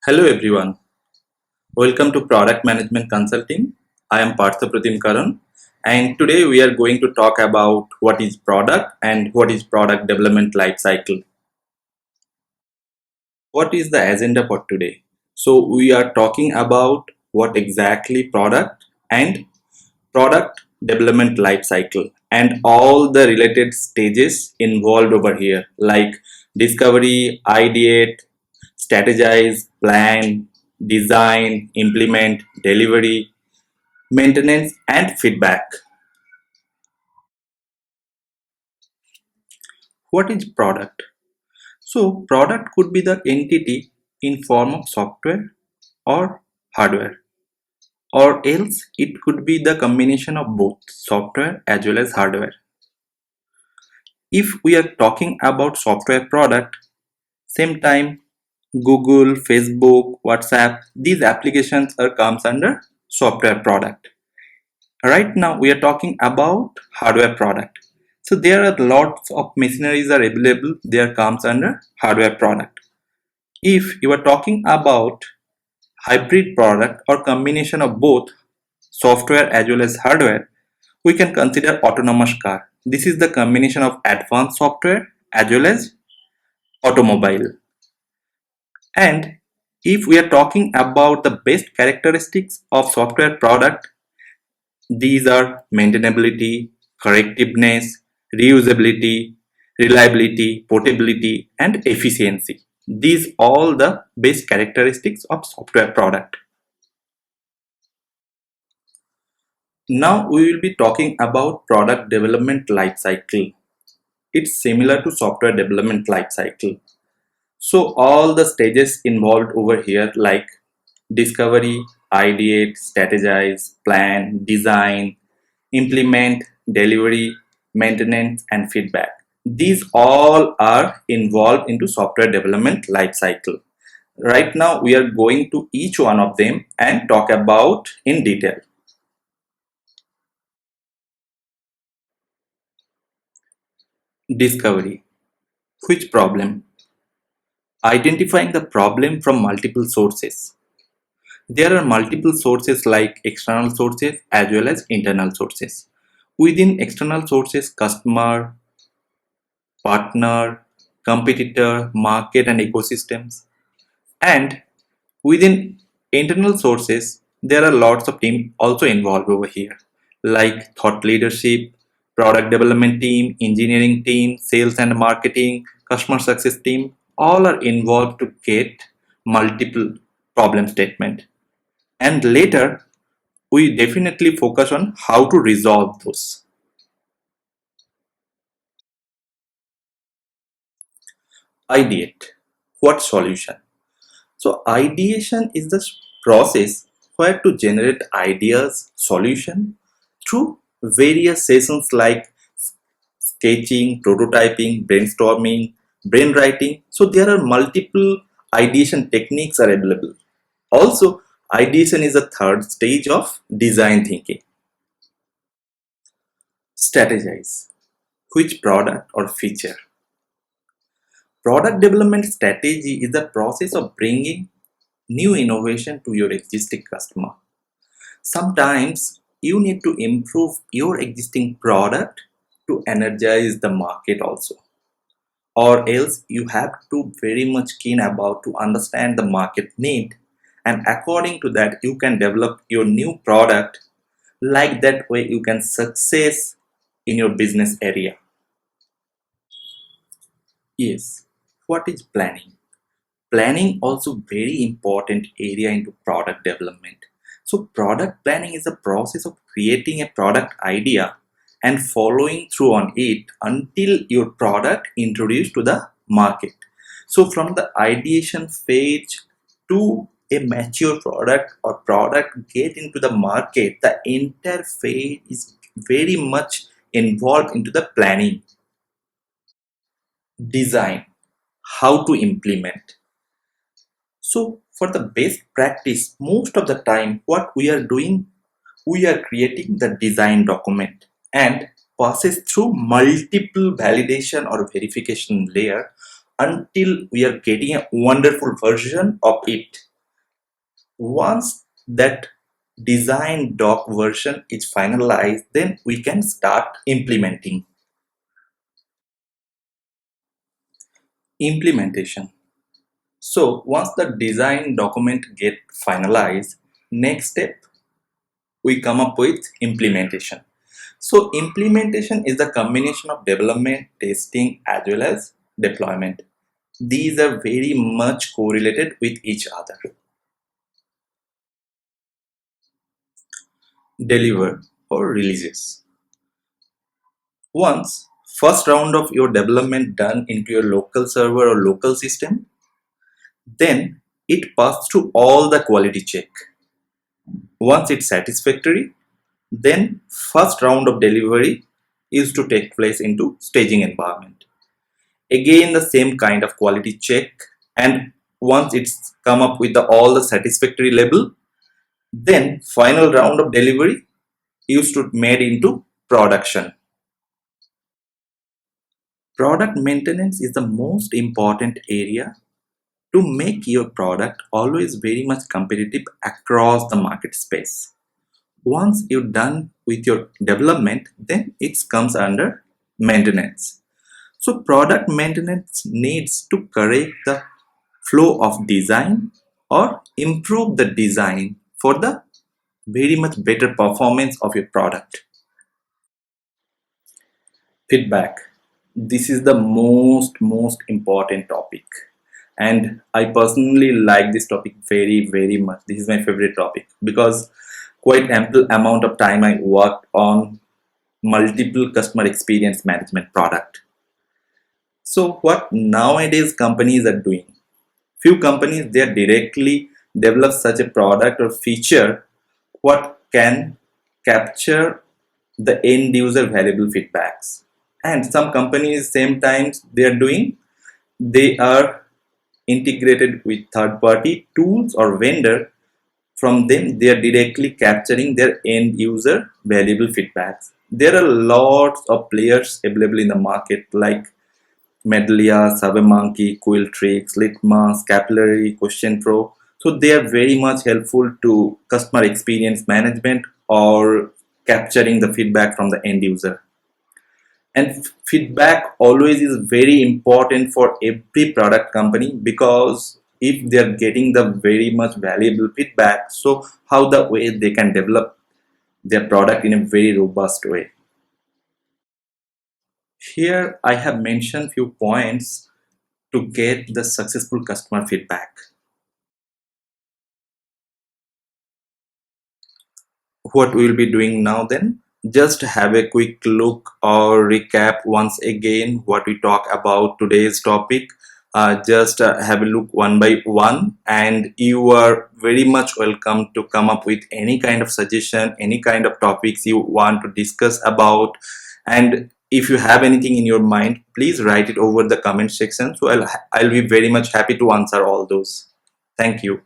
Hello everyone, welcome to Product Management Consulting. I am Partha Pratim Karan and today we are going to talk about what is product and what is product development lifecycle. What is the agenda for today? So we are talking about what exactly product and product development lifecycle and all the related stages involved over here like discovery, ideate, strategize, plan, design, implement, delivery, maintenance and feedback. What is product? So product could be the entity in form of software or hardware, or else it could be the combination of both software as well as hardware. If we are talking about software product, same time Google, Facebook, WhatsApp, these applications are comes under software product. Right now we are talking about hardware product. So there are lots of machineries are available, there comes under hardware product. If you are talking about hybrid product or combination of both software as well as hardware, we can consider autonomous car. This is the combination of advanced software as well as automobile. And if we are talking about the best characteristics of software product, these are maintainability, correctiveness, reusability, reliability, portability, and efficiency. These all the base characteristics of software product. Now we will be talking about product development lifecycle. It's similar to software development lifecycle. So all the stages involved over here like discovery, ideate, strategize, plan, design, implement, delivery, maintenance and feedback. These all are involved into software development lifecycle. Right now we are going to each one of them and talk about in detail. Discovery. Which problem? Identifying the problem from multiple sources. There are multiple sources like external sources as well as internal sources. Within external sources, customer, partner, competitor, market and ecosystems. And within internal sources, there are lots of teams also involved over here like thought leadership, product development team, engineering team, sales and marketing, customer success team, all are involved to get multiple problem statement. And later, we definitely focus on how to resolve those. Ideate. What solution? So ideation is the process where to generate ideas, solution through various sessions like sketching, prototyping, brainstorming, brainwriting. So there are multiple ideation techniques are available. Also, ideation is a third stage of design thinking. Strategize. Which product or feature? Product development strategy is the process of bringing new innovation to your existing customer. Sometimes you need to improve your existing product to energize the market also. Or else you have to very much keen about to understand the market need, and according to that you can develop your new product. Like that way you can success in your business area. Yes. What is planning? Planning also very important area into product development. So product planning is a process of creating a product idea and following through on it until your product introduced to the market. So from the ideation phase to a mature product or product get into the market, the entire phase is very much involved into the planning. Design. How to implement. So for the best practice, most of the time what we are doing, we are creating the design document and passes through multiple validation or verification layer until we are getting a wonderful version of it. Once that design doc version is finalized, then we can start implementing. Implementation. So once the design document get finalized, next step we come up with implementation. So implementation is the combination of development, testing as well as deployment. These are very much correlated with each other. Deliver or releases. Once first round of your development done into your local server or local system, then it passes through all the quality check. Once it's satisfactory, then first round of delivery is to take place into staging environment. Again the same kind of quality check, and once it's come up with all the satisfactory level, then final round of delivery is to made into production. Product maintenance is the most important area to make your product always very much competitive across the market space. Once you're done with your development, then it comes under maintenance. So product maintenance needs to correct the flow of design or improve the design for the very much better performance of your product. Feedback. This is the most important topic, and I personally like this topic very much. This is my favorite topic because quite ample amount of time I worked on multiple customer experience management product. So what nowadays companies are doing, few companies they are directly develop such a product or feature what can capture the end user valuable feedbacks. And some companies same times they are integrated with third party tools or vendor. From them they are directly capturing their end user valuable feedbacks. There are lots of players available in the market like Medlia, SurveyMonkey, Quilltrix, Litmus, Capillary, Question Pro. So they are very much helpful to customer experience management or capturing the feedback from the end user. And feedback always is very important for every product company, because if they are getting the very much valuable feedback, so how the way they can develop their product in a very robust way. Here I have mentioned few points to get the successful customer feedback. What we will be doing now then, just have a quick look or recap once again what we talk about today's topic. Just have a look one by one, and you are very much welcome to come up with any kind of suggestion, any kind of topics you want to discuss about. And if you have anything in your mind, please write it over the comment section, so I'll be very much happy to answer all those. Thank you.